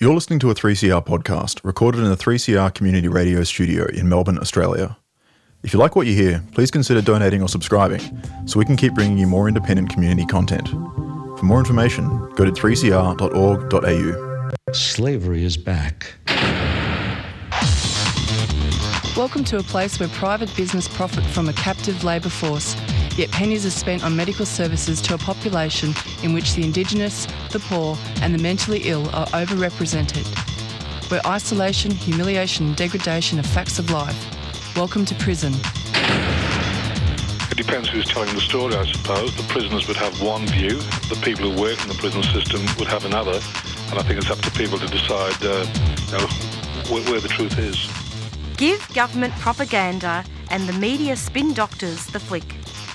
You're listening to a 3CR podcast recorded in the 3CR Community Radio studio in Melbourne, Australia. If you like what you hear, please consider donating or subscribing so we can keep bringing you more independent community content. For more information, go to 3cr.org.au. Slavery is back. Welcome to a place where private business profit from a captive labour force, yet pennies are spent on medical services to a population in which the Indigenous, the poor and the mentally ill are overrepresented. Where isolation, humiliation and degradation are facts of life. Welcome to prison. It depends who's telling the story, I suppose. The prisoners would have one view, the people who work in the prison system would have another, and I think it's up to people to decide where the truth is. Give government propaganda and the media spin doctors the flick.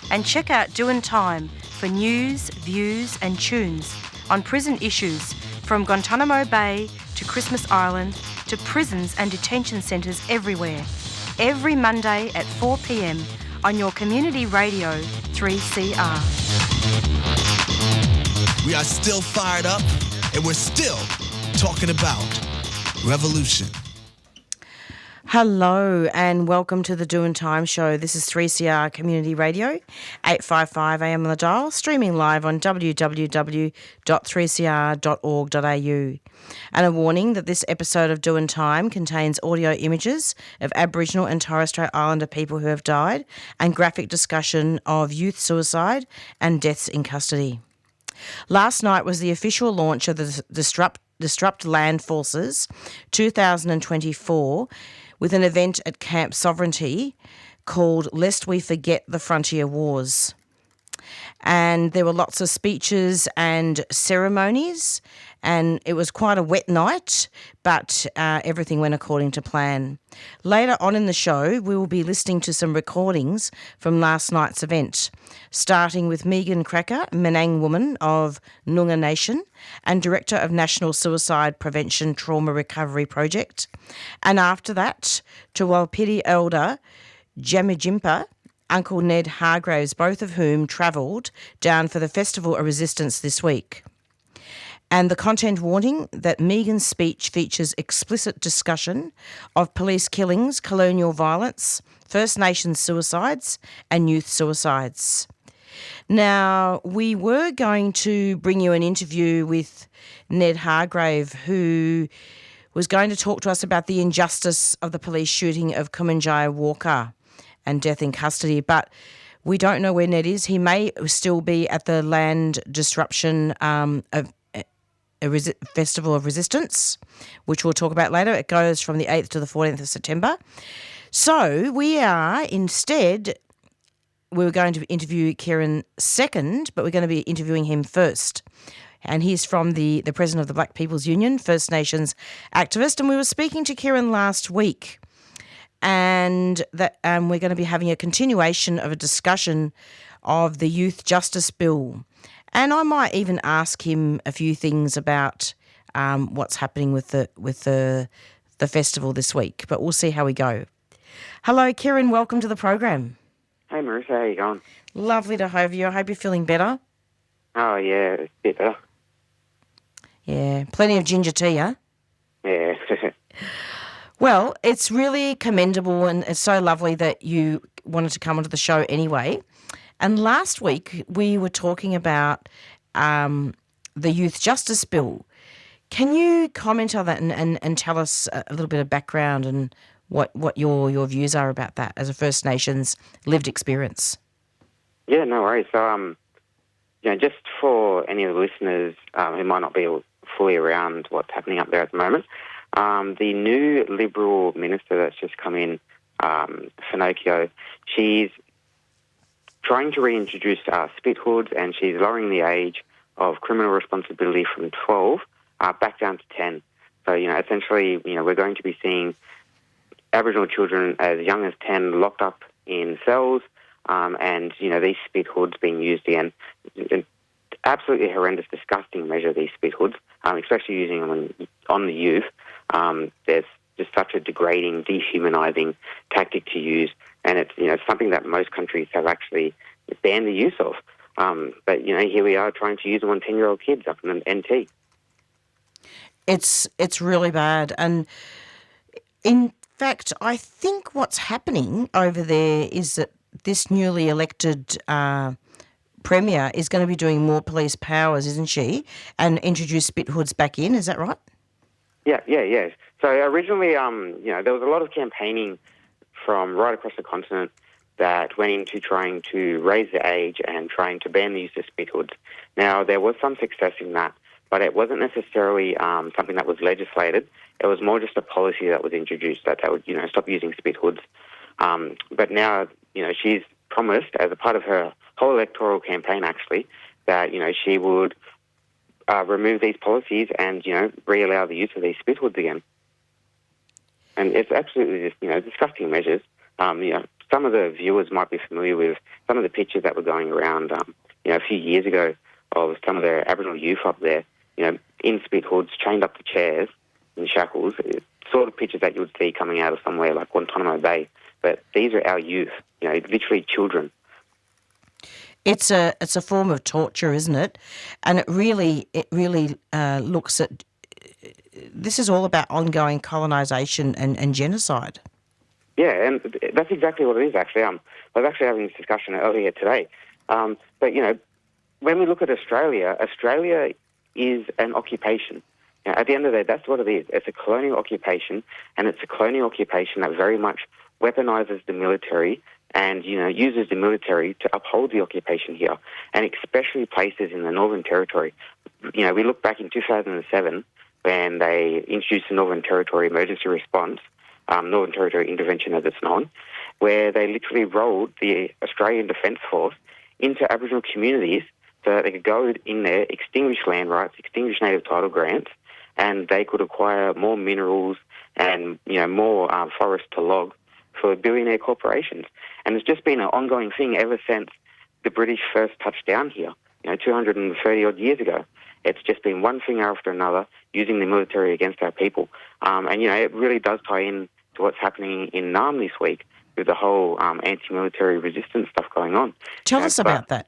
And check out Doin Time for news, views and tunes on prison issues from Guantanamo Bay to Christmas Island to prisons and detention centres everywhere. Every Monday at 4 p.m. on your community radio 3CR. We are still fired up and we're still talking about revolution. Hello and welcome to the Doin Time show. This is 3CR Community Radio, 855 AM on the dial, streaming live on www.3cr.org.au. And a warning that this episode of Doin Time contains audio images of Aboriginal and Torres Strait Islander people who have died and graphic discussion of youth suicide and deaths in custody. Last night was the official launch of the Disrupt Land Forces 2024 with an event at Camp Sovereignty called Lest We Forget the Frontier Wars. And there were lots of speeches and ceremonies, and it was quite a wet night, but everything went according to plan. Later on in the show, we will be listening to some recordings from last night's event, starting with Megan Krakouer, Menang woman of Noongar Nation and Director of National Suicide Prevention Trauma Recovery Project. And after that, to Walpiri Elder Jamijimpa, Uncle Ned Hargraves, both of whom travelled down for the Festival of Resistance this week. And the content warning that Megan's speech features explicit discussion of police killings, colonial violence, First Nations suicides and youth suicides. Now, we were going to bring you an interview with Ned Hargrave, who was going to talk to us about the injustice of the police shooting of Kumanjaya Walker and death in custody, but we don't know where Ned is. He may still be at the Land Disruption Festival of Resistance, which we'll talk about later. It goes from the 8th to the 14th of September. So we were going to interview Kieran second, but we're going to be interviewing him first. And he's from the president of the Black People's Union, First Nations activist, and we were speaking to Kieran last week. And that we're going to be having a continuation of a discussion of the Youth Justice Bill. And I might even ask him a few things about what's happening with the festival this week, but we'll see how we go. Hello, Kieran. Welcome to the program. Hey, Marisa. How you going? Lovely to have you. I hope you're feeling better. Oh, yeah, it's a bit better. Yeah, plenty of ginger tea, huh? Yeah. Well, it's really commendable and it's so lovely that you wanted to come onto the show anyway. And last week we were talking about the Youth Justice Bill. Can you comment on that and tell us a little bit of background and what your views are about that as a First Nations lived experience? Yeah, no worries. So, just for any of the listeners who might not be fully around what's happening up there at the moment, the new Liberal minister that's just come in, Finocchio, she's trying to reintroduce spithoods, and she's lowering the age of criminal responsibility from 12 back down to 10. So, essentially, we're going to be seeing Aboriginal children as young as 10 locked up in cells, and, these spithoods being used again. An absolutely horrendous, disgusting measure, these spithoods, especially using them on the youth. There's just such a degrading, dehumanising tactic to use, and it's something that most countries have actually banned the use of. But here we are trying to use them on 10-year-old kids up in the NT. It's really bad. And in fact, I think what's happening over there is that this newly elected Premier is going to be doing more police powers, isn't she? And introduce spit hoods back in, is that right? Yeah. So originally, there was a lot of campaigning from right across the continent that went into trying to raise the age and trying to ban the use of spit hoods. Now, there was some success in that, but it wasn't necessarily something that was legislated. It was more just a policy that was introduced that they would, stop using spit hoods. But now, she's promised as a part of her whole electoral campaign, actually, that, she would remove these policies and, re-allow the use of these spit hoods again. And it's absolutely just, disgusting measures. Some of the viewers might be familiar with some of the pictures that were going around, a few years ago of some of the Aboriginal youth up there, in spit hoods, chained up to chairs in shackles, sort of pictures that you would see coming out of somewhere like Guantanamo Bay. But these are our youth, literally children. It's a form of torture, isn't it? And it really looks at. This is all about ongoing colonisation and genocide. Yeah, and that's exactly what it is. Actually, I was actually having this discussion earlier today. But when we look at Australia, Australia is an occupation. At the end of the day, that's what it is. It's a colonial occupation, and it's a colonial occupation that very much weaponises the military and, uses the military to uphold the occupation here, and especially places in the Northern Territory. We look back in 2007 when they introduced the Northern Territory Emergency Response, Northern Territory Intervention as it's known, where they literally rolled the Australian Defence Force into Aboriginal communities so that they could go in there, extinguish land rights, extinguish native title grants, and they could acquire more minerals and, more forest to log for billionaire corporations. And it's just been an ongoing thing ever since the British first touched down here, 230-odd years ago. It's just been one thing after another, using the military against our people. And, it really does tie in to what's happening in Naarm this week with the whole anti-military resistance stuff going on. Tell us about that.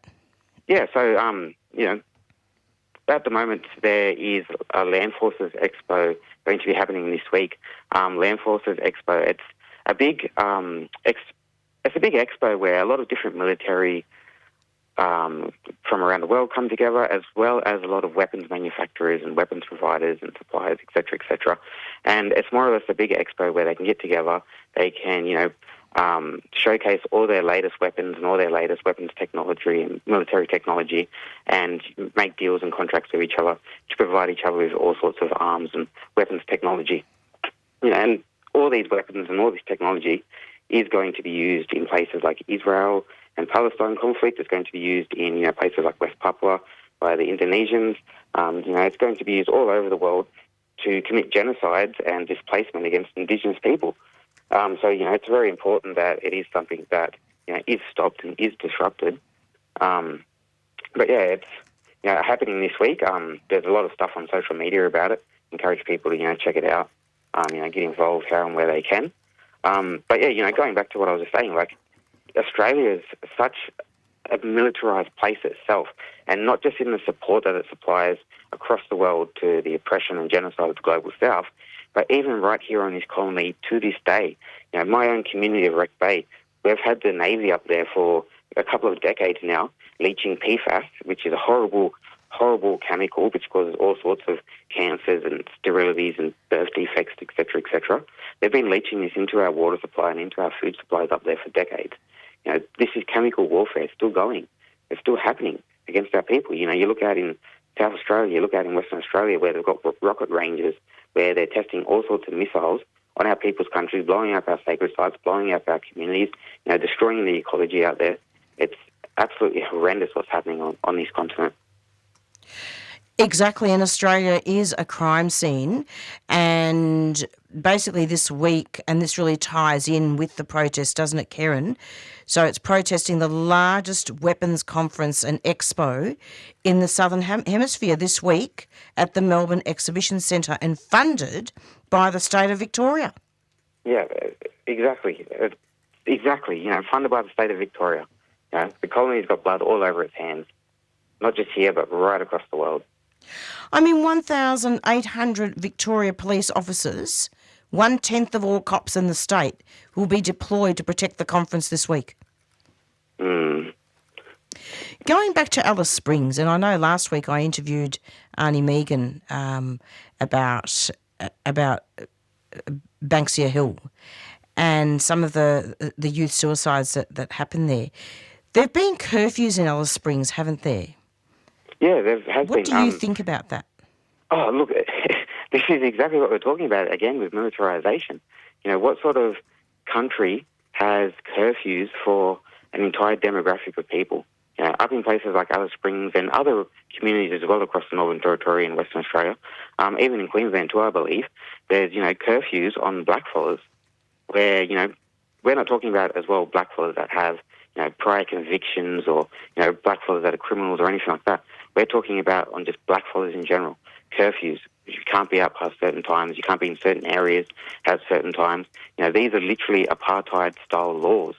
Yeah, so, at the moment there is a Land Forces Expo going to be happening this week. Land Forces Expo, it's a big expo where a lot of different military from around the world come together, as well as a lot of weapons manufacturers and weapons providers and suppliers, etc., etc. And it's more or less a big expo where they can get together, they can, showcase all their latest weapons and all their latest weapons technology and military technology, and make deals and contracts with each other to provide each other with all sorts of arms and weapons technology. And all these weapons and all this technology is going to be used in places like Israel and Palestine conflict. It's going to be used in places like West Papua by the Indonesians. It's going to be used all over the world to commit genocides and displacement against Indigenous people. So it's very important that it is something that is stopped and is disrupted. But yeah, it's happening this week. There's a lot of stuff on social media about it. Encourage people to check it out. Get involved how and where they can. But yeah, going back to what I was just saying, like, Australia is such a militarised place itself, and not just in the support that it supplies across the world to the oppression and genocide of the global south, but even right here on this colony to this day. My own community of Wreck Bay, we've had the Navy up there for a couple of decades now, leaching PFAS, which is a horrible, horrible chemical which causes all sorts of cancers and sterilities and birth defects, etc., etc. They've been leaching this into our water supply and into our food supplies up there for decades. This is chemical warfare. It's still going. It's still happening against our people. You look out in South Australia, you look out in Western Australia where they've got rocket ranges, where they're testing all sorts of missiles on our people's countries, blowing up our sacred sites, blowing up our communities, destroying the ecology out there. It's absolutely horrendous what's happening on this continent. Exactly, and Australia is a crime scene, and basically this week, and this really ties in with the protest, doesn't it, Karen? So it's protesting the largest weapons conference and expo in the Southern Hemisphere this week at the Melbourne Exhibition Centre, and funded by the state of Victoria. Yeah, exactly. Exactly, funded by the state of Victoria. The colony's got blood all over its hands, not just here, but right across the world. I mean, 1,800 Victoria police officers, 1/10 of all cops in the state, will be deployed to protect the conference this week. Going back to Alice Springs, and I know last week I interviewed Arnie Megan about Banksia Hill and some of the youth suicides that happened there. There have been curfews in Alice Springs, haven't there? Yeah, there has been. What do you think about that? Oh, look, this is exactly what we're talking about, again, with militarisation. What sort of country has curfews for an entire demographic of people? Up in places like Alice Springs and other communities as well across the Northern Territory and Western Australia, even in Queensland too, I believe, there's, curfews on blackfellas where, we're not talking about as well blackfellas that have, prior convictions or, blackfellas that are criminals or anything like that. We're talking about on just blackfellas in general, curfews. You can't be out past certain times. You can't be in certain areas at certain times. These are literally apartheid-style laws.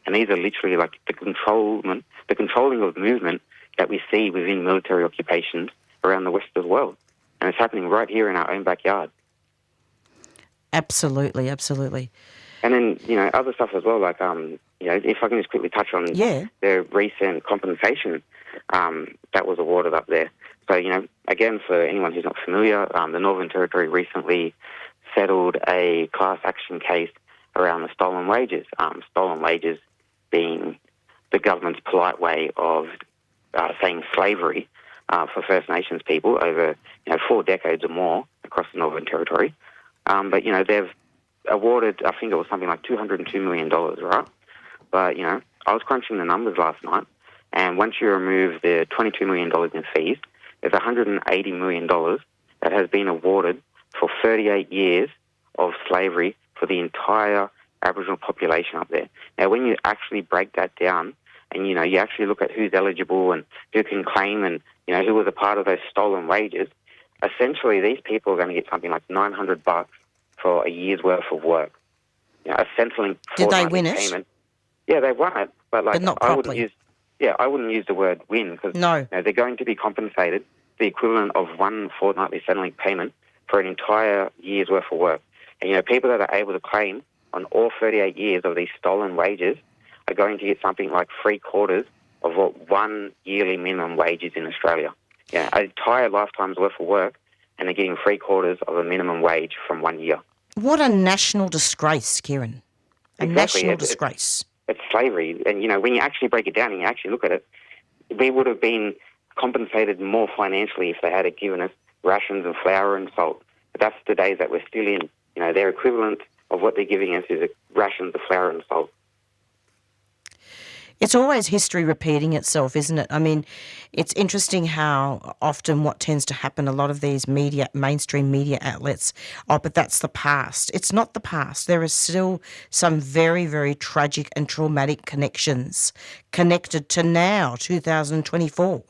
And these are literally like the controlling of movement that we see within military occupations around the west of the world. And it's happening right here in our own backyard. Absolutely, absolutely. And then, other stuff as well, like, if I can just quickly touch on the recent compensation that was awarded up there. So, again, for anyone who's not familiar, the Northern Territory recently settled a class action case around the stolen wages. Stolen wages being the government's polite way of saying slavery for First Nations people over 4 decades or more across the Northern Territory. But they've awarded, I think it was something like $202 million, right? But I was crunching the numbers last night, and once you remove the $22 million in fees, there's $180 million that has been awarded for 38 years of slavery for the entire Aboriginal population up there. Now, when you actually break that down and, you actually look at who's eligible and who can claim and, who was a part of those stolen wages, essentially these people are going to get something like $900 for a year's worth of work. Essentially, did they win it? Payment. Yeah, they won it, but not properly. I wouldn't use the word win because they're going to be compensated the equivalent of one fortnightly Centrelink payment for an entire year's worth of work. And, people that are able to claim on all 38 years of these stolen wages are going to get something like 3/4 of what one yearly minimum wage is in Australia. An entire lifetime's worth of work, and they're getting 3/4 of a minimum wage from 1 year. What a national disgrace, Kieran. National disgrace. It's slavery. And, when you actually break it down and you actually look at it, we would have been compensated more financially if they had given us rations of flour and salt. But that's the days that we're still in. Their equivalent of what they're giving us is rations of flour and salt. It's always history repeating itself, isn't it? I mean, it's interesting how often what tends to happen, a lot of these mainstream media outlets, but that's the past. It's not the past. There are still some very, very tragic and traumatic connections connected to now, 2024.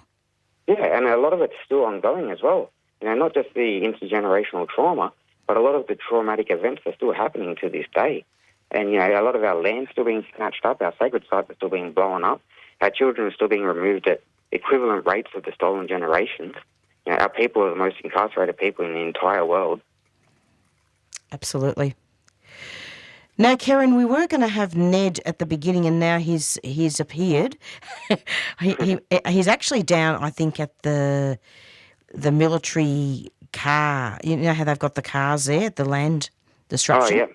Yeah, and a lot of it's still ongoing as well. Not just the intergenerational trauma, but a lot of the traumatic events are still happening to this day. And, a lot of our land's still being snatched up, our sacred sites are still being blown up, our children are still being removed at equivalent rates of the stolen generations. Our people are the most incarcerated people in the entire world. Absolutely. Now, Karen, we were going to have Ned at the beginning, and now he's appeared. He's actually down, I think, at the military car. You know how they've got the cars there at the land destruction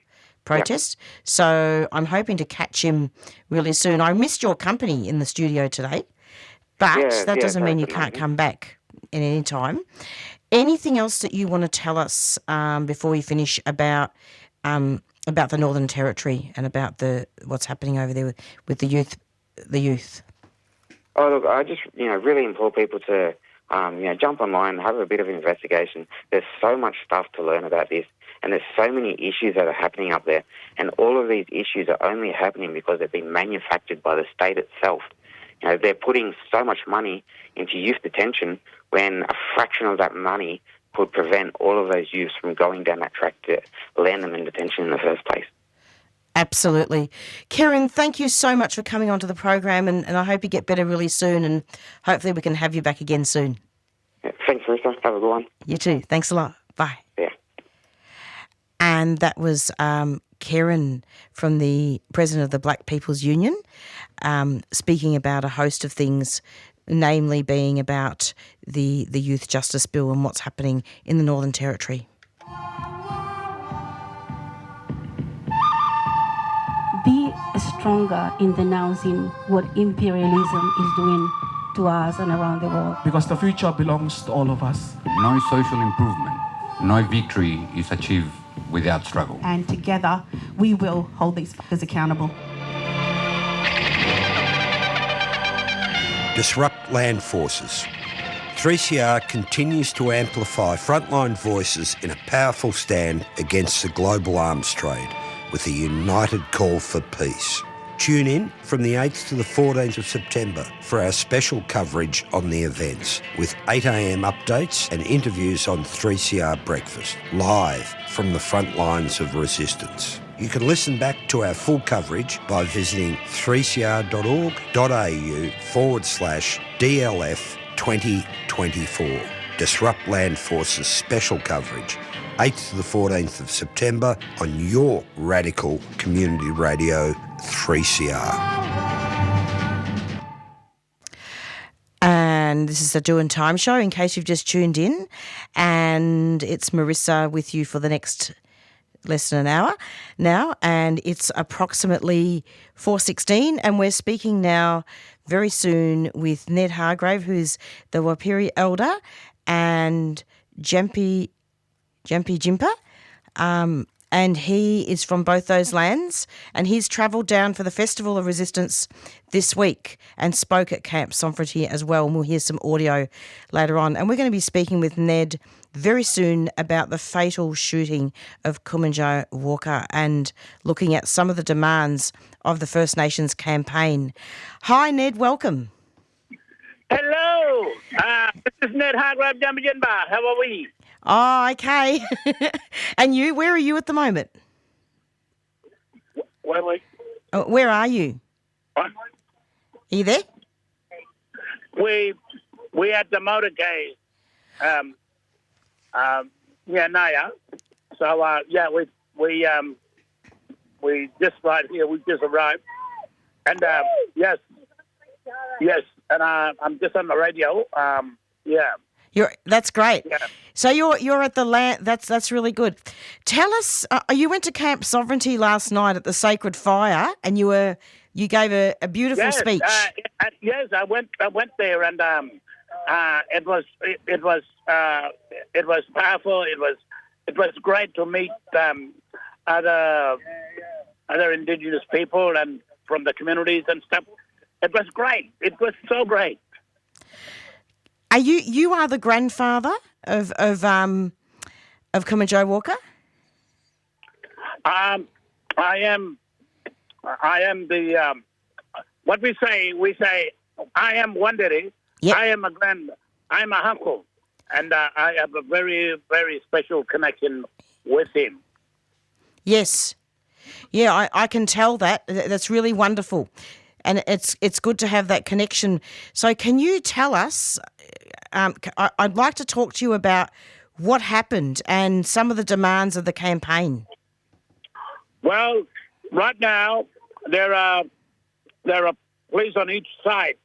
protest? Yep. So I'm hoping to catch him really soon. I missed your company in the studio today, but that doesn't mean you can't come back at any time. Anything else that you want to tell us before we finish about the Northern Territory and about what's happening over there with the youth? Oh, look, I just really implore people to jump online, have a bit of investigation. There's so much stuff to learn about this, and there's so many issues that are happening up there, and all of these issues are only happening because they've been manufactured by the state itself. They're putting so much money into youth detention when a fraction of that money could prevent all of those youths from going down that track to land them in detention in the first place. Absolutely. Karen, thank you so much for coming onto the program, and I hope you get better really soon, and hopefully we can have you back again soon. Thanks Marisa. Have a good one. You too. Thanks a lot. Bye. Yeah. And that was Karen from the President of the Black People's Union speaking about a host of things, namely being about the Youth Justice Bill and what's happening in the Northern Territory. Be stronger in denouncing what imperialism is doing to us and around the world. Because the future belongs to all of us. No social improvement, no victory is achieved without struggle. And together, we will hold these fuckers accountable. Disrupt land forces. 3CR continues to amplify frontline voices in a powerful stand against the global arms trade with a united call for peace. Tune in from the 8th to the 14th of September for our special coverage on the events with 8 a.m. updates and interviews on 3CR Breakfast, live from the front lines of resistance. You can listen back to our full coverage by visiting 3cr.org.au/DLF 2024. Disrupt Land Forces special coverage, 8th to the 14th of September on your radical community radio 3CR. And this is the Doin Time show in case you've just tuned in, and it's Marisa with you for the next less than an hour now, and it's approximately 4:16, and we're speaking now very soon with Ned Hargraves, who's the Wapiri Elder, and Jempi Jimpa, and he is from both those lands, and he's travelled down for the Festival of Resistance this week and spoke at Camp Sovereignty as well, and we'll hear some audio later on. And we're going to be speaking with Ned very soon about the fatal shooting of Kumanjai Walker and looking at some of the demands of the First Nations campaign. Hi, Ned, welcome. Hello, this is Ned Hargraves, Jamajinba. How are we? Oh, okay. And you, where are you at the moment? Where are we? Where are you? What? Are you there? We at the motorcade, Naya. So we just right here. We just arrived, and yes, and I'm just on the radio. That's great. Yeah. So you're at the land. That's really good. Tell us. You went to Camp Sovereignty last night at the Sacred Fire, and you gave a beautiful speech. Yes, I went there, and it was powerful. It was great to meet other Indigenous people and from the communities and stuff. It was great. It was so great. Are you are the grandfather of Kumanjai Walker? I am the what we say I am Wandere. Yep. I am a uncle, and I have a very, very special connection with him. Yes. Yeah, I can tell that. That's really wonderful. And it's good to have that connection. So can you tell us, I'd like to talk to you about what happened and some of the demands of the campaign. Well, right now there are police on each side,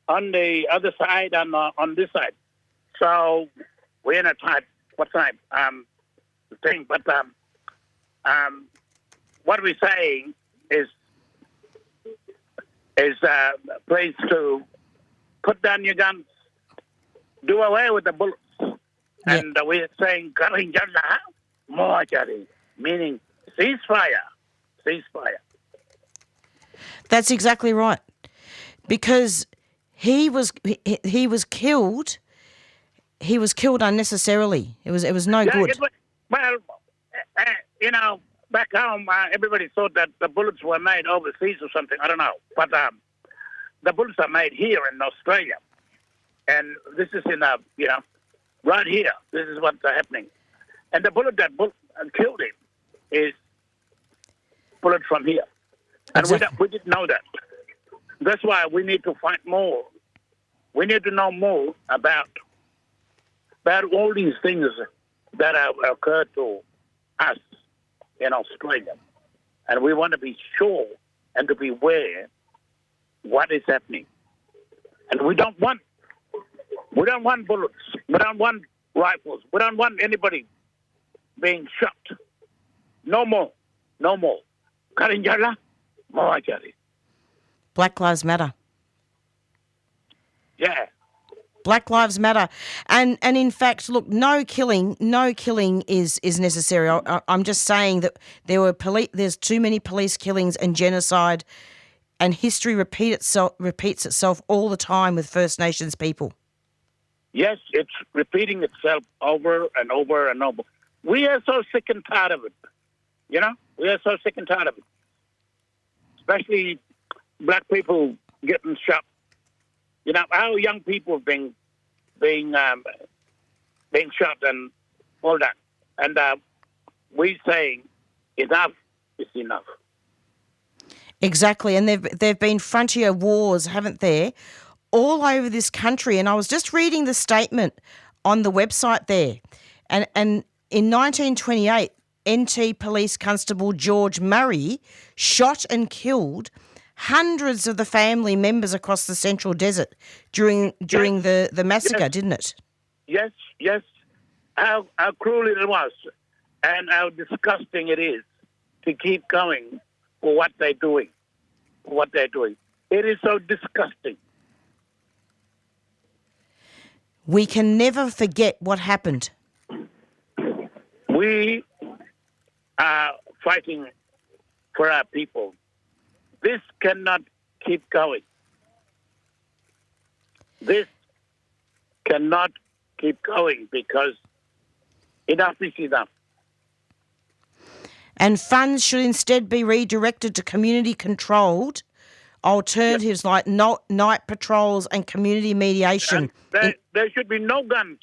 on the other side and on this side. So we're in a tight thing. But what we're saying is please to put down your guns, do away with the bullets. Yeah. And we're saying Karinjala Mohajari, meaning ceasefire. That's exactly right. Because he was killed. He was killed unnecessarily. It was no good. Back home, everybody thought that the bullets were made overseas or something. I don't know. But the bullets are made here in Australia. And this is right here. This is what's happening. And the bullet that killed him is bullet from here. And exactly. we didn't know that. That's why we need to find more. We need to know more about about all these things that have occurred to us in Australia. And we want to be sure and to be aware what is happening. And we don't want bullets. We don't want rifles. We don't want anybody being shot. No more. No more. Karinjala, Mawajari. Black Lives Matter. Yeah. Black Lives Matter. And in fact, look, no killing is necessary. I'm just saying that there's too many police killings and genocide, and history repeats itself all the time with First Nations people. Yes, it's repeating itself over and over and over. We are so sick and tired of it. You know, we are so sick and tired of it. Especially black people getting shot. You know, our young people being shot and all that. And we saying enough is enough. Exactly, and there've been frontier wars, haven't there, all over this country. And I was just reading the statement on the website there, and in 1928, NT Police Constable George Murray shot and killed hundreds of the family members across the Central Desert during the massacre, didn't it? Yes, yes. How cruel it was, and how disgusting it is to keep going for what they're doing. It is so disgusting. We can never forget what happened. We are fighting for our people. This cannot keep going. This cannot keep going because enough is enough. And funds should instead be redirected to community-controlled alternatives like night patrols and community mediation. And there should be no guns.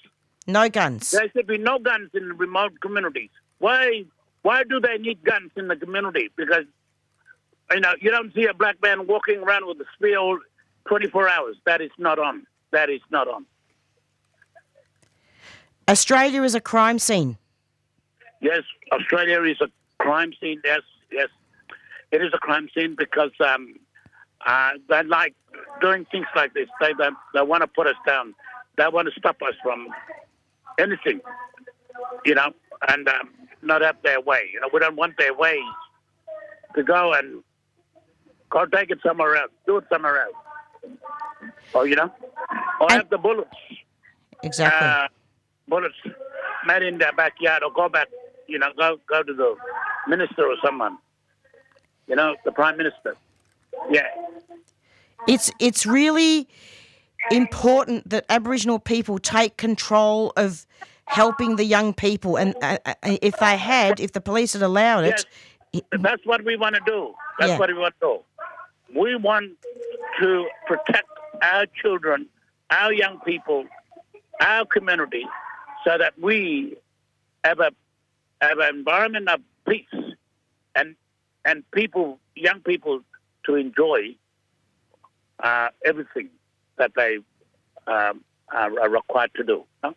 No guns. There should be no guns in remote communities. Why do they need guns in the community? Because, you know, you don't see a black man walking around with a spear 24 hours. That is not on. That is not on. Australia is a crime scene. Yes, Australia is a crime scene. Yes, yes. It is a crime scene because they like doing things like this. They want to put us down. They want to stop us from anything, you know, and not have their way. You know, we don't want their ways to go and go take it somewhere else, do it somewhere else. Or, you know, or have the bullets. Exactly. Bullets made in their backyard, or go back, you know, go to the minister or someone, you know, the Prime Minister. Yeah. It's really important that Aboriginal people take control of helping the young people, and if the police had allowed it... Yes, that's what we want to do. That's what we want to do. We want to protect our children, our young people, our community, so that we have an environment of peace and people, young people, to enjoy everything that they are required to do. No?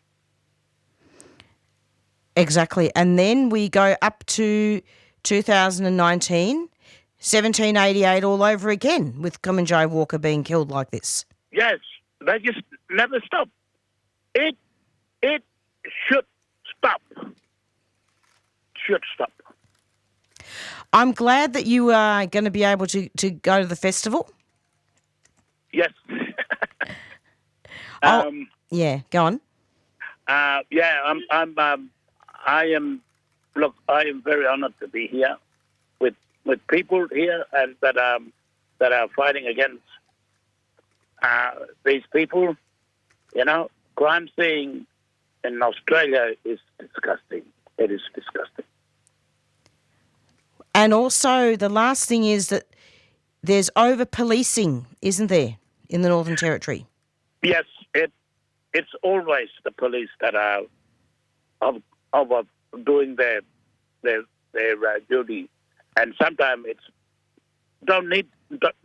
Exactly. And then we go up to 2019, 1788 all over again, with Kumanjai Walker being killed like this. Yes, they just never stop. It should stop. Should stop. I'm glad that you are going to be able to go to the festival. Yes. Yeah, go on. I am very honored to be here with people here and that are fighting against these people. You know, crime scene in Australia is disgusting. It is disgusting. And also, the last thing is that there's over-policing, isn't there, in the Northern Territory? Yes, it's always the police that are of doing their duty, and sometimes it's don't need it.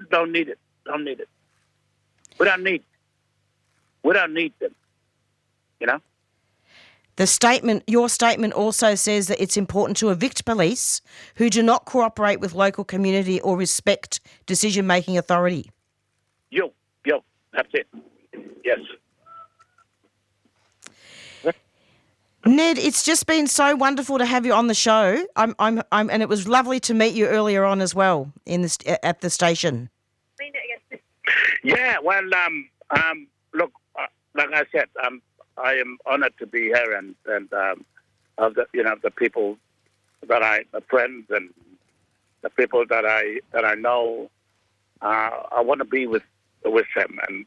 We don't need them, you know. Your statement also says that it's important to evict police who do not cooperate with local community or respect decision-making authority. Yo, that's it. Yes. Ned, it's just been so wonderful to have you on the show. And it was lovely to meet you earlier on as well at the station. Yeah, well, look, like I said, I am honoured to be here, and of the people the friends and the people that I know, I want to be with them and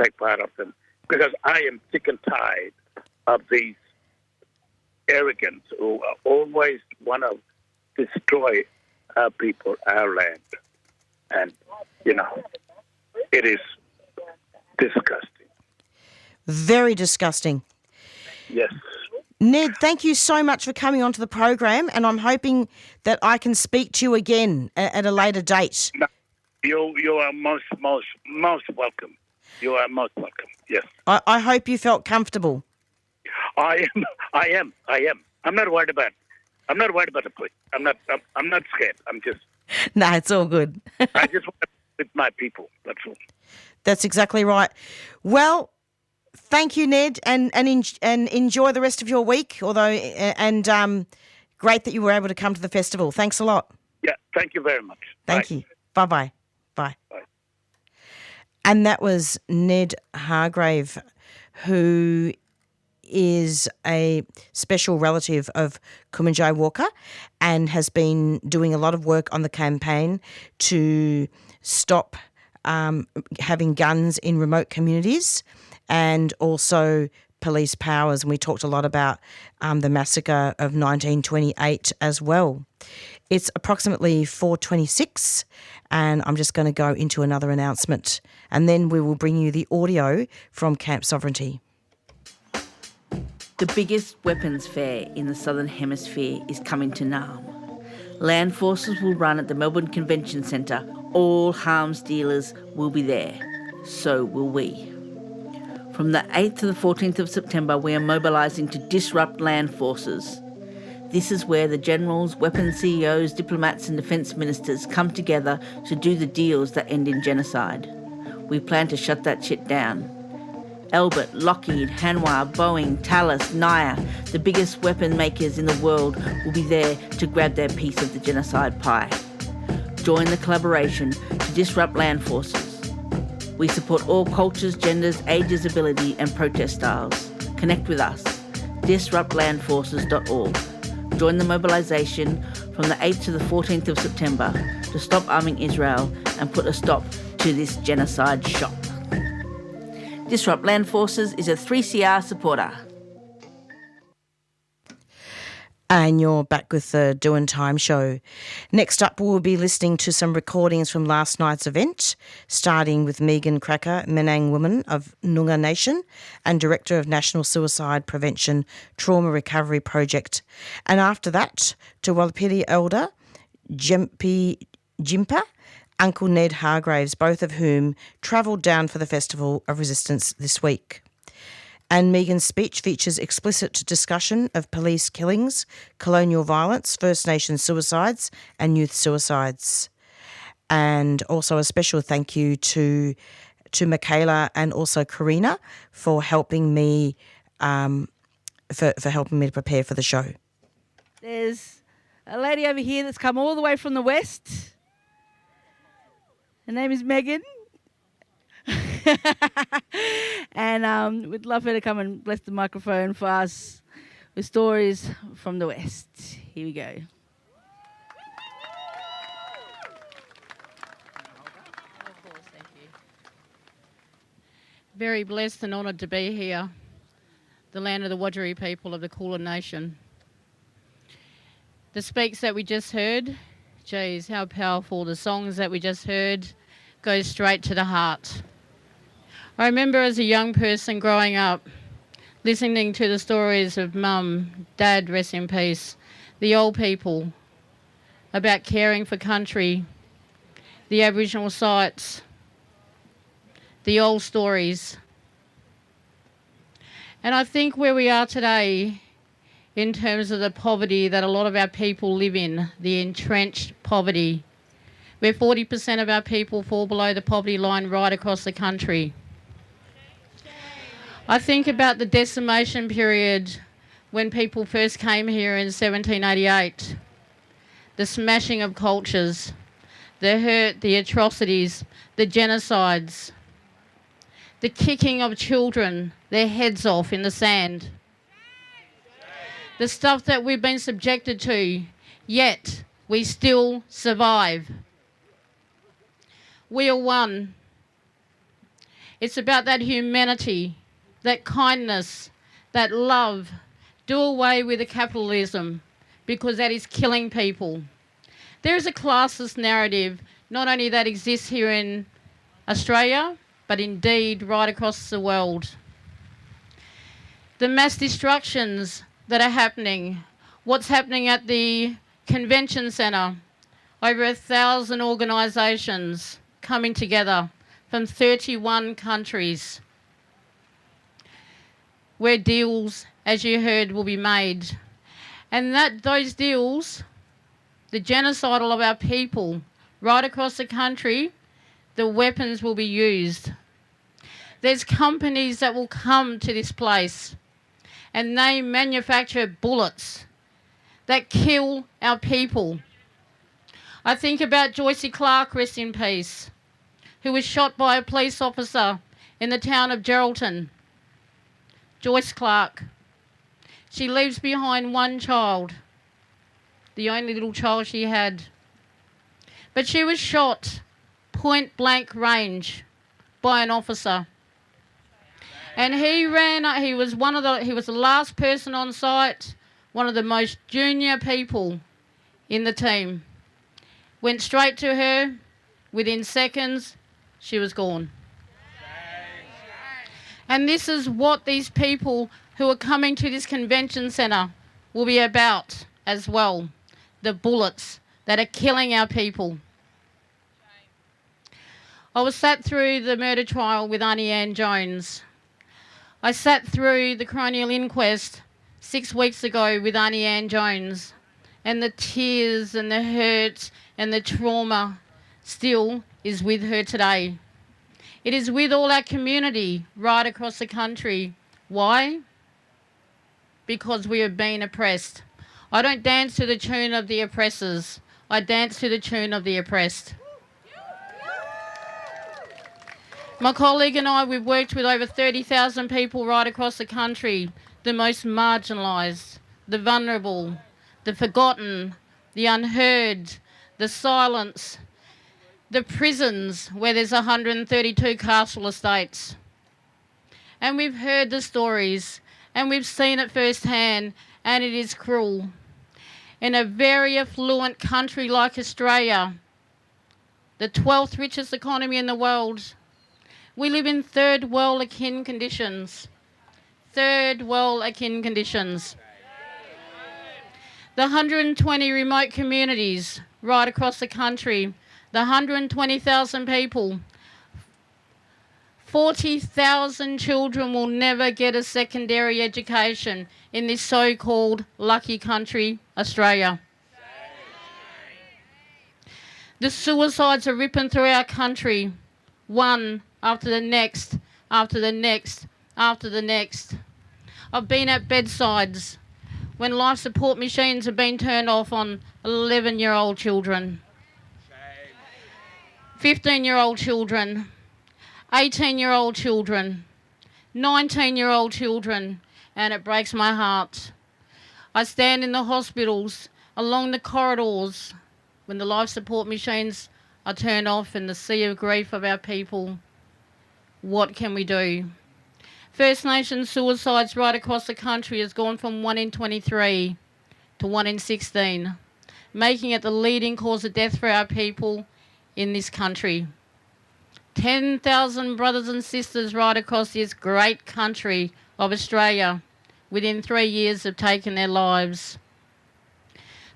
take part of them, because I am sick and tired of these arrogants who always want to destroy our people, our land, and it is disgusting. Very disgusting. Yes. Ned, thank you so much for coming onto the program, and I'm hoping that I can speak to you again at a later date. No, you are most welcome. You are most welcome. Yes. I hope you felt comfortable. I am. I'm not worried about the police. I'm not scared. I'm just. No, it's all good. I just want to be with my people. That's all. That's exactly right. Well, thank you, Ned, and enjoy the rest of your week. Great that you were able to come to the festival. Thanks a lot. Yeah, thank you very much. Thank you. Bye-bye. Bye. Bye. And that was Ned Hargrave, who is a special relative of Kumanjai Walker and has been doing a lot of work on the campaign to stop having guns in remote communities and also police powers. And we talked a lot about the massacre of 1928 as well. It's approximately 4:26 and I'm just going to go into another announcement and then we will bring you the audio from Camp Sovereignty. The biggest weapons fair in the Southern Hemisphere is coming to Naarm. Land Forces will run at the Melbourne Convention Centre. All arms dealers will be there. So will we. From the 8th to the 14th of September, we are mobilising to disrupt Land Forces. This is where the generals, weapons CEOs, diplomats and defence ministers come together to do the deals that end in genocide. We plan to shut that shit down. Albert, Lockheed, Hanwha, Boeing, Thales, Naya, the biggest weapon makers in the world will be there to grab their piece of the genocide pie. Join the collaboration to disrupt Land Forces. We support all cultures, genders, ages, ability and protest styles. Connect with us. disruptlandforces.org. Join the mobilisation from the 8th to the 14th of September to stop arming Israel and put a stop to this genocide shop. Disrupt Land Forces is a 3CR supporter. And you're back with the Doin Time show. Next up, we'll be listening to some recordings from last night's event, starting with Megan Krakouer, Menang woman of Noongar Nation and Director of National Suicide Prevention Trauma Recovery Project. And after that, to Walpili Elder, Jimpa, Uncle Ned Hargraves, both of whom travelled down for the Festival of Resistance this week. And Megan's speech features explicit discussion of police killings, colonial violence, First Nation suicides and youth suicides. And also a special thank you to Michaela and also Karina for helping me for helping me to prepare for the show. There's a lady over here that's come all the way from the west. Her name is Megan. And we'd love her to come and bless the microphone for us with stories from the West. Here we go. Very blessed and honoured to be here, the land of the Wadjuri people of the Kulin Nation. The speaks that we just heard, geez, how powerful. The songs that we just heard go straight to the heart. I remember as a young person growing up, listening to the stories of Mum, Dad, rest in peace, the old people, about caring for country, the Aboriginal sites, the old stories. And I think where we are today, in terms of the poverty that a lot of our people live in, the entrenched poverty, where 40% of our people fall below the poverty line right across the country. I think about the decimation period when people first came here in 1788, the smashing of cultures, the hurt, the atrocities, the genocides, the kicking of children, their heads off in the sand. The stuff that we've been subjected to, yet we still survive. We are one. It's about that humanity, that kindness, that love. Do away with the capitalism, because that is killing people. There is a classist narrative, not only that exists here in Australia, but indeed right across the world. The mass destructions that are happening, what's happening at the convention centre, over 1,000 organisations coming together from 31 countries, where deals, as you heard, will be made. And that those deals, the genocidal of our people right across the country, the weapons will be used. There's companies that will come to this place and they manufacture bullets that kill our people. I think about Joyce Clark, rest in peace, who was shot by a police officer in the town of Geraldton. Joyce Clark. She leaves behind one child, the only little child she had. But she was shot point blank range by an officer. And he was the last person on site, one of the most junior people in the team. Went straight to her, within seconds, she was gone. And this is what these people who are coming to this convention centre will be about as well. The bullets that are killing our people. I was sat through the murder trial with Auntie Ann Jones. I sat through the coronial inquest 6 weeks ago with Auntie Ann Jones, and the tears and the hurt and the trauma still is with her today. It is with all our community right across the country. Why? Because we are being oppressed. I don't dance to the tune of the oppressors. I dance to the tune of the oppressed. My colleague and I, we've worked with over 30,000 people right across the country, the most marginalised, the vulnerable, the forgotten, the unheard, the silenced, the prisons where there's 132 castle estates. And we've heard the stories and we've seen it firsthand, and it is cruel. In a very affluent country like Australia, the 12th richest economy in the world, we live in third world akin conditions. Third world akin conditions. The 120 remote communities right across the country, the 120,000 people, 40,000 children will never get a secondary education in this so-called lucky country, Australia. The suicides are ripping through our country, one after the next, after the next, after the next. I've been at bedsides when life support machines have been turned off on 11-year-old children, 15-year-old children, 18-year-old children, 19-year-old children, and it breaks my heart. I stand in the hospitals, along the corridors, when the life support machines are turned off in the sea of grief of our people. What can we do? First Nations suicides right across the country has gone from 1 in 23 to 1 in 16, making it the leading cause of death for our people in this country. 10,000 brothers and sisters right across this great country of Australia within 3 years have taken their lives.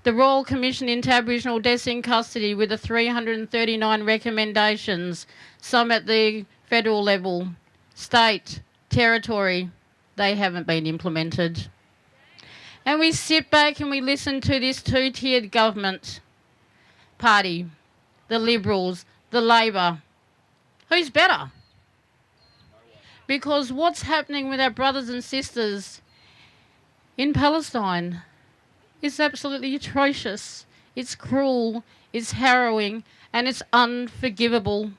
The Royal Commission into Aboriginal Deaths in Custody, with the 339 recommendations, some at the federal level, state, territory, they haven't been implemented. And we sit back and we listen to this two-tiered government party, the Liberals, the Labor. Who's better? Because what's happening with our brothers and sisters in Palestine is absolutely atrocious. It's cruel, it's harrowing, and it's unforgivable.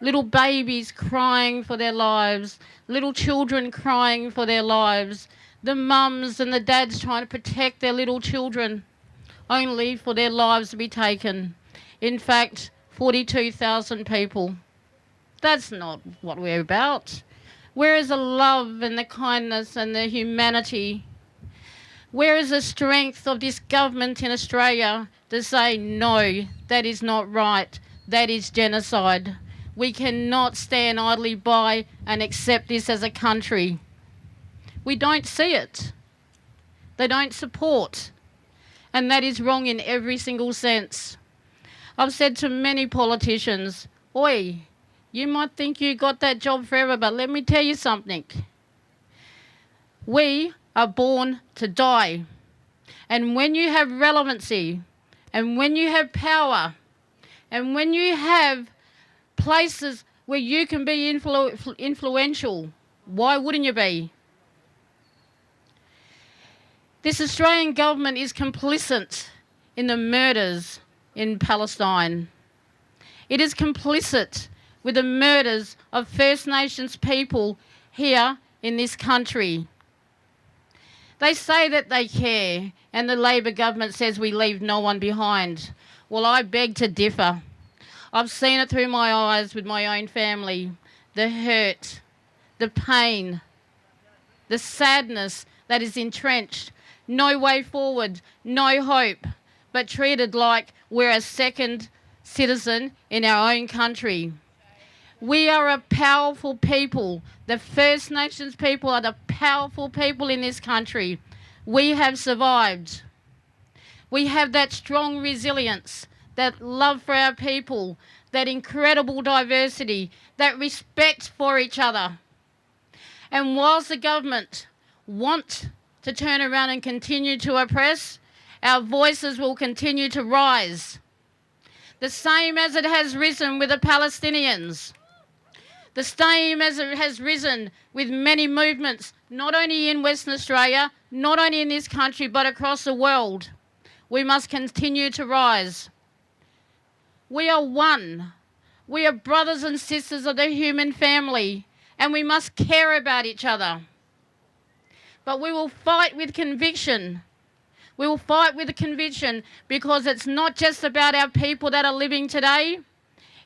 Little babies crying for their lives, little children crying for their lives, the mums and the dads trying to protect their little children, only for their lives to be taken. In fact, 42,000 people. That's not what we're about. Where is the love and the kindness and the humanity? Where is the strength of this government in Australia to say, no, that is not right, that is genocide? We cannot stand idly by and accept this as a country. We don't see it. They don't support. And that is wrong in every single sense. I've said to many politicians, oi, you might think you got that job forever, but let me tell you something. We are born to die. And when you have relevancy, and when you have power, and when you have places where you can be influential, why wouldn't you be? This Australian government is complicit in the murders in Palestine. It is complicit with the murders of First Nations people here in this country. They say that they care, and the Labor government says we leave no one behind. Well, I beg to differ. I've seen it through my eyes with my own family, the hurt, the pain, the sadness that is entrenched, no way forward, no hope, but treated like we're a second citizen in our own country. We are a powerful people. The First Nations people are the powerful people in this country. We have survived. We have that strong resilience, that love for our people, that incredible diversity, that respect for each other. And whilst the government want to turn around and continue to oppress, our voices will continue to rise. The same as it has risen with the Palestinians. The same as it has risen with many movements, not only in Western Australia, not only in this country, but across the world. We must continue to rise. We are one. We are brothers and sisters of the human family, and we must care about each other. But we will fight with conviction. We will fight with conviction because it's not just about our people that are living today.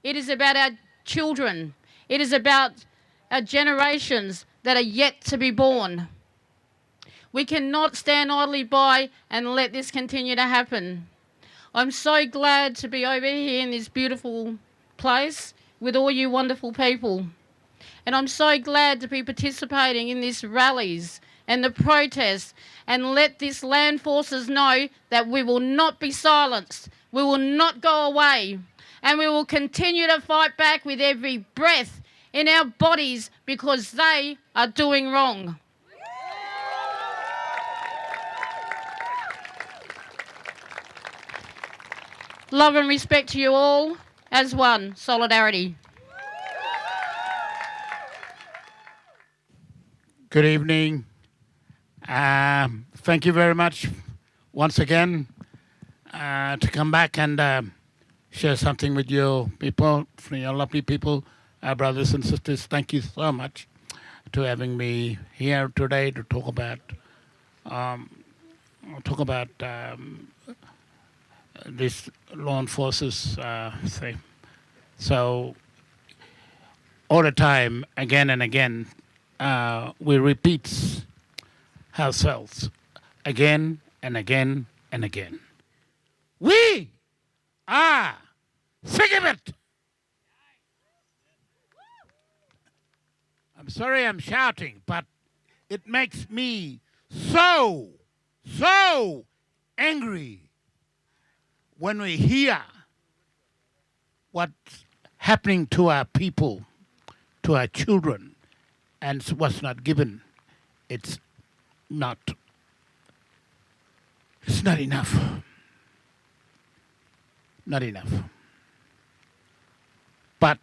It is about our children. It is about our generations that are yet to be born. We cannot stand idly by and let this continue to happen. I'm so glad to be over here in this beautiful place with all you wonderful people. And I'm so glad to be participating in these rallies and the protests and let these land forces know that we will not be silenced. We will not go away. And we will continue to fight back with every breath in our bodies because they are doing wrong. Love and respect to you all as one. Solidarity. Good evening. Thank you very much once again to come back and share something with your people, your lovely people, our brothers and sisters. Thank you so much to having me here today to talk about this law enforcement thing. So all the time, again and again, we repeat ourselves again and again and again. We are sick of it. I'm sorry I'm shouting, but it makes me so angry when we hear what's happening to our people, to our children, and what's not given it's not enough. Not enough. But,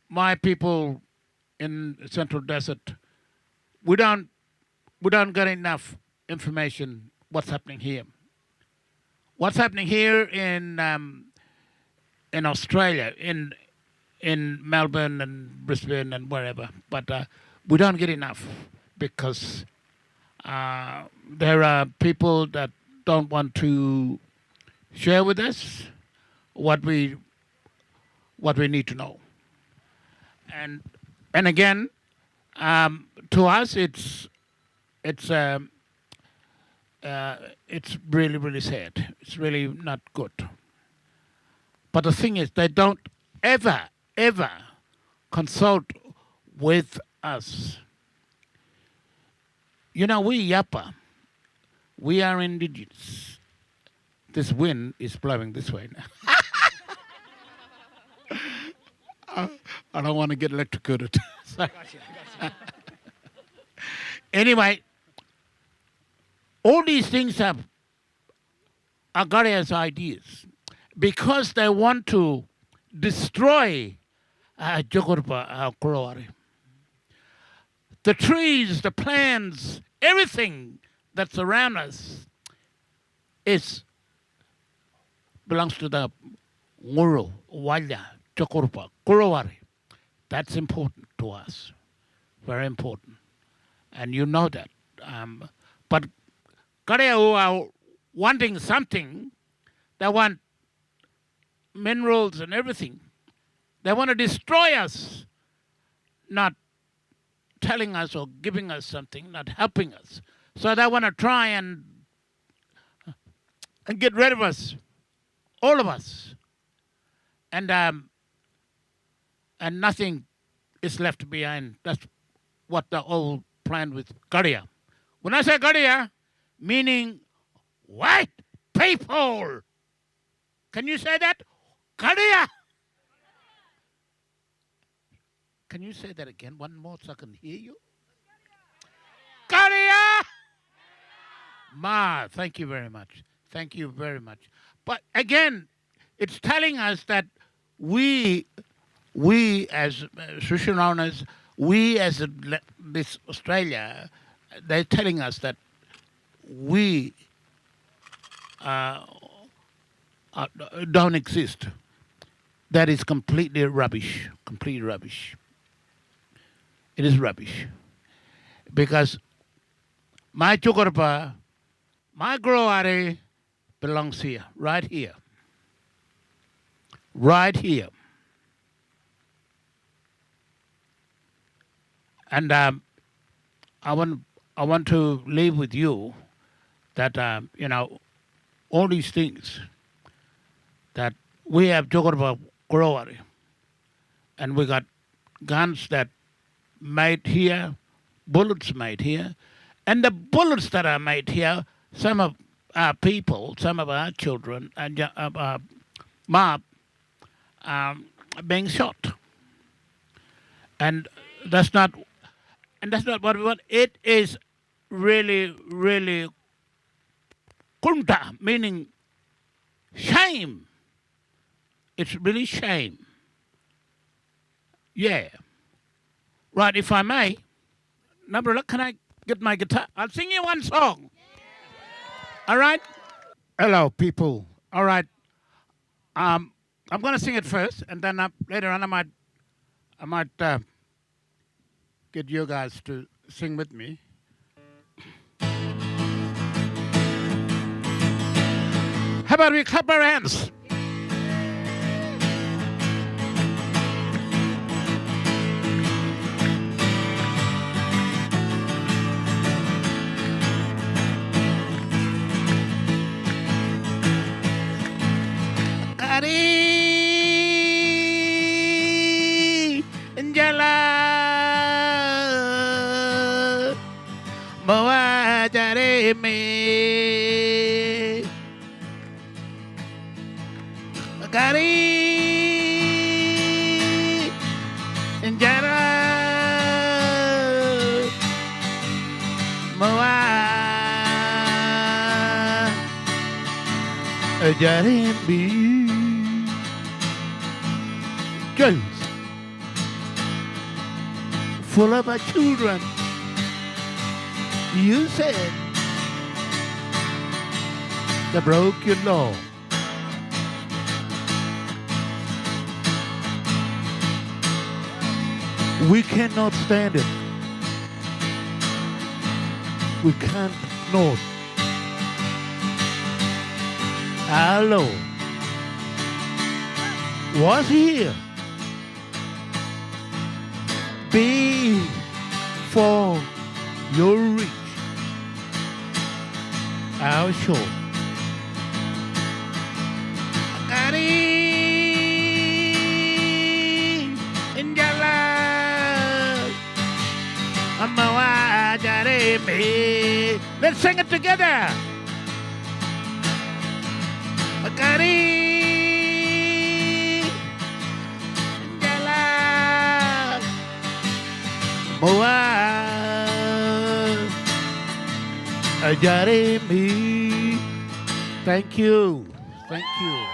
my people in Central Desert, we don't get enough information what's happening here. What's happening here in Australia, in Melbourne and Brisbane and wherever, but we don't get enough because there are people that don't want to share with us what we need to know. And again, to us, it's really, really sad. It's really not good. But the thing is, they don't ever consult with us. We Yapa, we are indigenous. This wind is blowing this way now. I don't want to get electrocuted. Anyway, all these things are Garia's ideas because they want to destroy Jogurpa Krakouer. The trees, the plants, everything that's around us belongs to the Nguru, Walya, Jogurpa Krakouer. That's important to us, very important, and you know that. But Krakouer who are wanting something, they want minerals and everything. They want to destroy us, not telling us or giving us something, not helping us. So they want to try and get rid of us, all of us, and nothing is left behind. That's what the old plan with Krakouer. When I say Krakouer, meaning white people. Can you say that? Krakouer. Can you say that again? One more so I can hear you. Krakouer. Ma, thank you very much. Thank you very much. But again, it's telling us that we as traditional owners, we as this Australia, they're telling us that we don't exist. That is completely rubbish. Completely rubbish. It is rubbish. Because my Jogurpa, my Krakouer belongs here, right here. Right here. And I want to leave with you that, all these things that we have Jogurpa Krakouer, and we got guns that made here, bullets made here, and the bullets that are made here, some of our people, some of our children, and mob being shot, and that's not what we want. It is really, really kunta, meaning shame. It's really shame. Yeah. Right, if I may, Nabrala, can I get my guitar? I'll sing you one song. All right? Hello, people. All right. I'm going to sing it first, and then later on I might get you guys to sing with me. How about we clap our hands? Me Kari Jeremy Jones, full of our children. You said the broken law. We cannot stand it. We can't not. Our Lord was here before your reach our shore. Let's sing it together. Jeremy. Thank you. Thank you.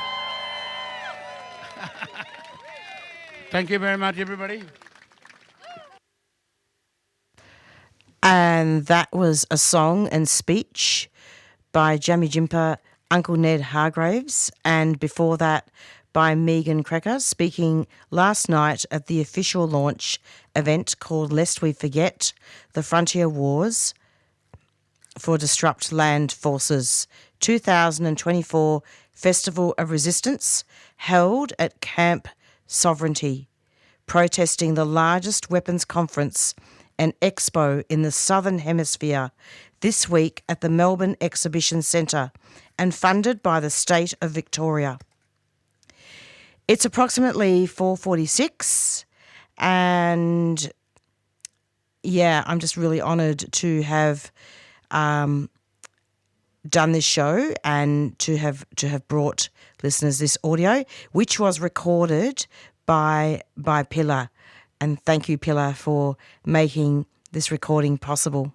Thank you very much, everybody. And that was a song and speech by Jammy Jimper, Uncle Ned Hargraves, and before that by Megan Krakouer, speaking last night at the official launch event called Lest We Forget, the Frontier Wars for Disrupt Land Forces 2024 Festival of Resistance, held at Camp Sovereignty, protesting the largest weapons conference and expo in the Southern Hemisphere this week at the Melbourne Exhibition Centre and funded by the State of Victoria. It's approximately 4:46 and I'm just really honoured to have done this show and to have brought listeners this audio, which was recorded by Pillar. And thank you, Pillar, for making this recording possible.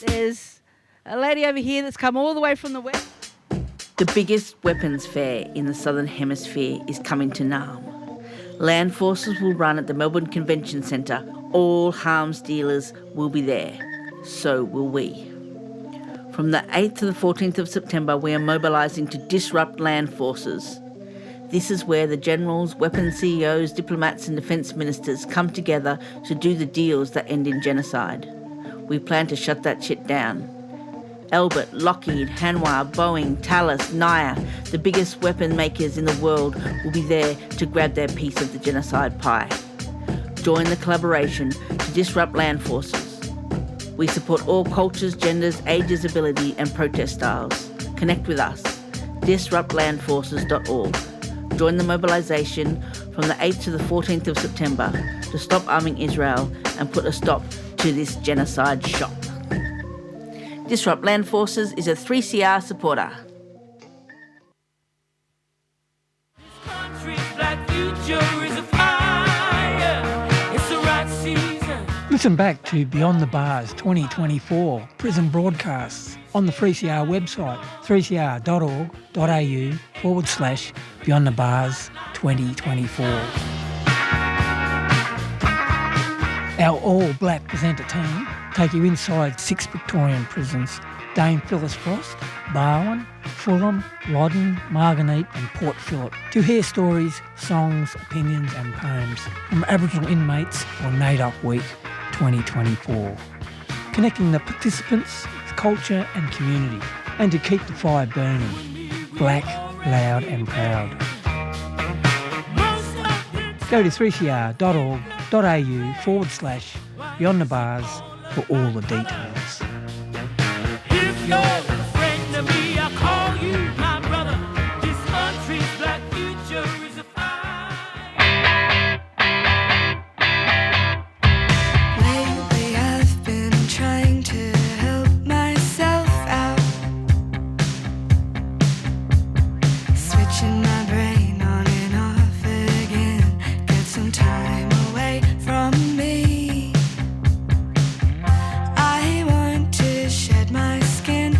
There's a lady over here that's come all the way from the west. The biggest weapons fair in the Southern Hemisphere is coming to Naarm. Land forces will run at the Melbourne Convention Centre. All arms dealers will be there. So will we. From the 8th to the 14th of September, we are mobilising to disrupt land forces. This is where the generals, weapons CEOs, diplomats and defence ministers come together to do the deals that end in genocide. We plan to shut that shit down. Albert, Lockheed, Hanwha, Boeing, Thales, Naya, the biggest weapon makers in the world will be there to grab their piece of the genocide pie. Join the collaboration to disrupt land forces. We support all cultures, genders, ages, ability and protest styles. Connect with us. DisruptLandForces.org. Join the mobilisation from the 8th to the 14th of September to stop arming Israel and put a stop to this genocide shop. Disrupt Land Forces is a 3CR supporter. Listen back to Beyond the Bars 2024 prison broadcasts on the 3CR website, 3cr.org.au/Beyond the Bars 2024. Our all-black presenter team take you inside 6 Victorian prisons: Dame Phyllis Frost, Barwon, Fulham, Loddon, Margate and Port Phillip, to hear stories, songs, opinions and poems from Aboriginal inmates on NAIDOC Week 2024. Connecting the participants with culture and community, and to keep the fire burning. Black, loud and proud. Go to 3cr.org.au/Beyond the Bars for all the details. If you're a friend to me, I call you my brother. This country's black future is a fire. Lately I've been trying to help myself out, switching my brain on and off again, get some time away from me. I want to shed my skin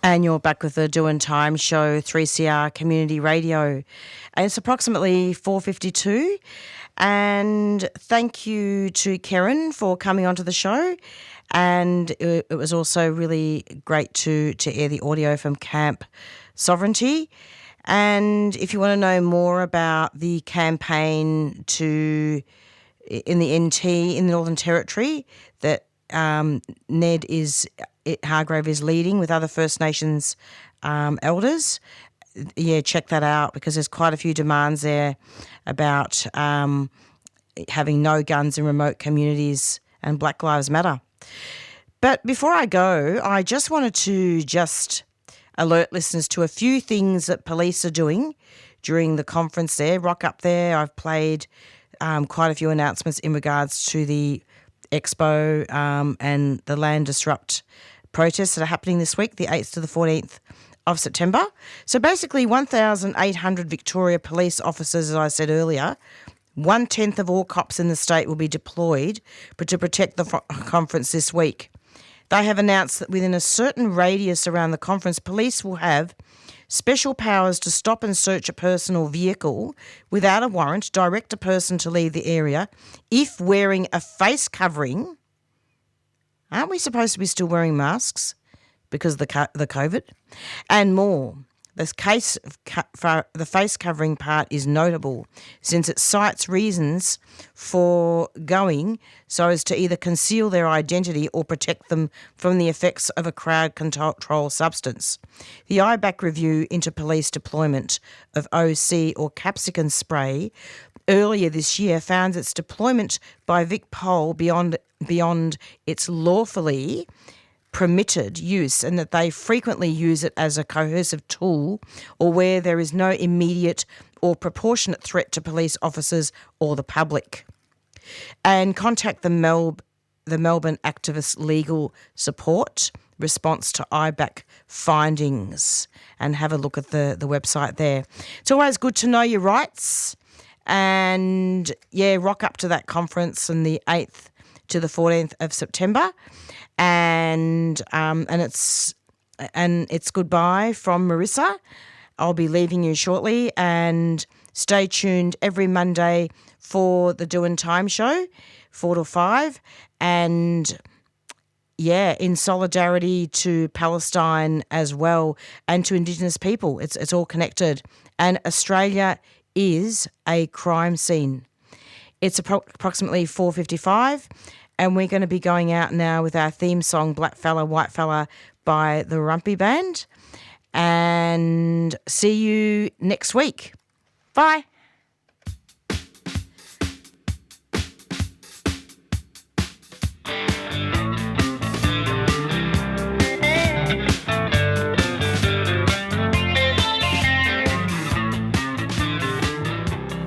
And you're back with the Doin Time show, 3CR Community Radio. And it's approximately 4:52. And thank you to Karen for coming onto the show. And it was also really great to air the audio from Camp Sovereignty. And if you want to know more about the campaign in the NT, in the Northern Territory, that Ned Hargraves is leading with other First Nations elders, check that out, because there's quite a few demands there about having no guns in remote communities and Black Lives Matter. But before I go, I just wanted to alert listeners to a few things that police are doing during the conference there. Rock up there. I've played quite a few announcements in regards to the Expo and the Land Disrupt protests that are happening this week, the 8th to the 14th of September. So basically 1,800 Victoria police officers, as I said earlier, 1/10 of all cops in the state will be deployed to protect the conference this week. They have announced that within a certain radius around the conference, police will have special powers to stop and search a person or vehicle without a warrant, direct a person to leave the area if wearing a face covering. Aren't we supposed to be still wearing masks because of the COVID? And more. The case for the face covering part is notable since it cites reasons for going so as to either conceal their identity or protect them from the effects of a crowd control substance. The IBAC review into police deployment of OC or capsicum spray earlier this year found its deployment by Vic Pol beyond its lawfully permitted use, and that they frequently use it as a coercive tool or where there is no immediate or proportionate threat to police officers or the public. And contact the Melbourne Activist Legal Support response to IBAC findings and have a look at the website there. It's always good to know your rights, and rock up to that conference on the 8th to the 14th of September. And it's goodbye from Marisa. I'll be leaving you shortly, and stay tuned every Monday for the Doin Time show, 4 to 5, and in solidarity to Palestine as well, and to Indigenous people. It's all connected, and Australia is a crime scene. It's approximately 4:55. And we're going to be going out now with our theme song, Black Fella, White Fella, by the Rumpy Band. And see you next week. Bye.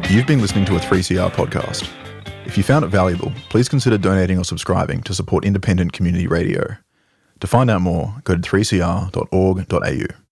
You've been listening to a 3CR podcast. If you found it valuable, please consider donating or subscribing to support independent community radio. To find out more, go to 3cr.org.au.